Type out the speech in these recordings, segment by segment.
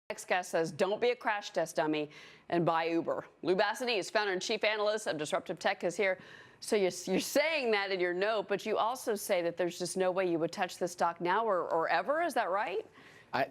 Next guest says, don't be a crash test dummy and buy Uber. Lou Basenese, founder and chief analyst of Disruptive Tech, is here. So you're saying that in your note, but you also say that there's just no way you would touch this stock now or ever. Is that right?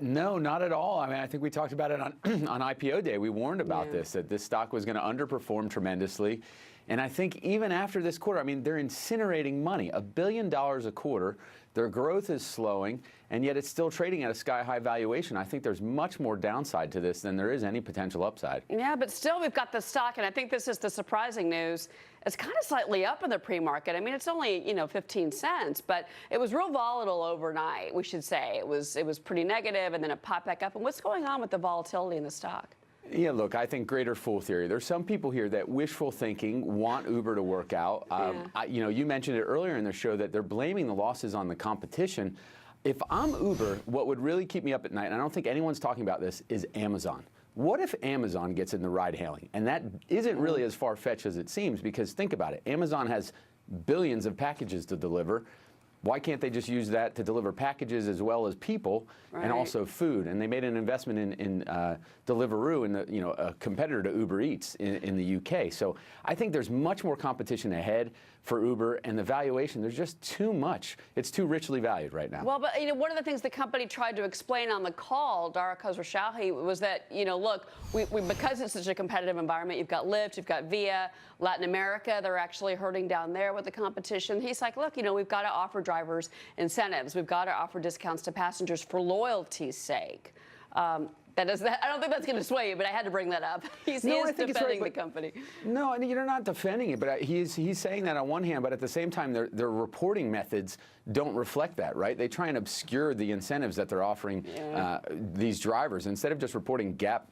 No, not at all. I mean, I think we talked about it on, on IPO day. We warned about this, that this stock was going to underperform tremendously. And I think even after this quarter, I mean, they're incinerating money, $1 billion a quarter. Their growth is slowing, and yet it's still trading at a sky-high valuation. I think there's much more downside to this than there is any potential upside. Yeah, but still we've got the stock, and I think this is the surprising news. It's kind of slightly up in the pre-market. I mean, it's only, 15 cents, but it was real volatile overnight, we should say. It was pretty negative, and then it popped back up. And what's going on with the volatility in the stock? Yeah, look, I think greater fool theory. There's some people here that wishful thinking want Uber to work out. You mentioned it earlier in the show that they're blaming the losses on the competition. If I'm Uber, what would really keep me up at night, and I don't think anyone's talking about this, is Amazon. What if Amazon gets in the ride hailing? And that isn't really as far-fetched as it seems, because think about it. Amazon has billions of packages to deliver. Why can't they just use that to deliver packages as well as people and also food? And they made an investment in Deliveroo, a competitor to Uber Eats in the UK. So I think there's much more competition ahead for Uber, and the valuation, there's just too much. It's too richly valued right now. Well, but one of the things the company tried to explain on the call, Dara Khosrowshahi, was that, look, we because it's such a competitive environment, you've got Lyft, you've got Via, Latin America, they're actually hurting down there with the competition. He's like, look, we've got to offer drivers incentives. We've got to offer discounts to passengers for loyalty's sake. I don't think that's going to sway you, but I had to bring that up. He is defending the company. No, and you're not defending it, but he's saying that on one hand, but at the same time, their reporting methods don't reflect that, right? They try and obscure the incentives that they're offering these drivers. Instead of just reporting gap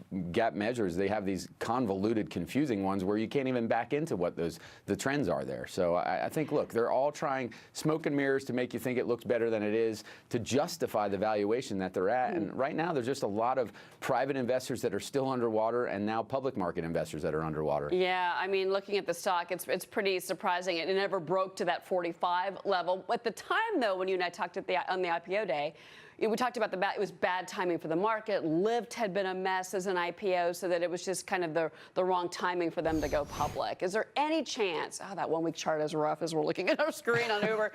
measures, they have these convoluted, confusing ones where you can't even back into what the trends are there. So I think, look, they're all trying smoke and mirrors to make you think it looks better than it is, to justify the valuation that they're at. And right now, there's just a lot of private investors that are still underwater, and now public market investors that are underwater. Yeah, I mean, looking at the stock, it's pretty surprising. It never broke to that 45 level. At the time, though, when you and I talked on the IPO day, we talked about it was bad timing for the market. Lyft had been a mess as an IPO, so that it was just kind of the wrong timing for them to go public. Is there any chance, that 1 week chart is rough as we're looking at our screen on Uber.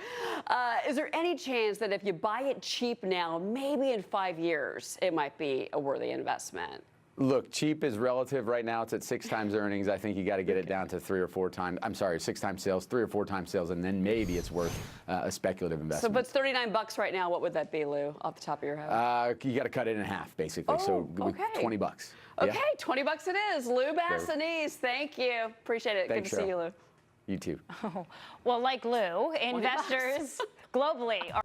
Is there any chance that if you buy it cheap now, maybe in 5 years, it might be a worthy investment? Look, cheap is relative right now. It's at 6 times earnings. I think you got to get it down to 3 or 4 times. I'm sorry, 6 times sales, 3 or 4 times sales, and then maybe it's worth a speculative investment. So, but it's $39 right now. What would that be, Lou, off the top of your head? You got to cut it in half, basically. Oh, so okay. $20. Okay, $20 it is. Lou Basenese, thank you. Appreciate it. Thanks, Good to see you, Lou. You too. Oh, well, like Lou, investors globally are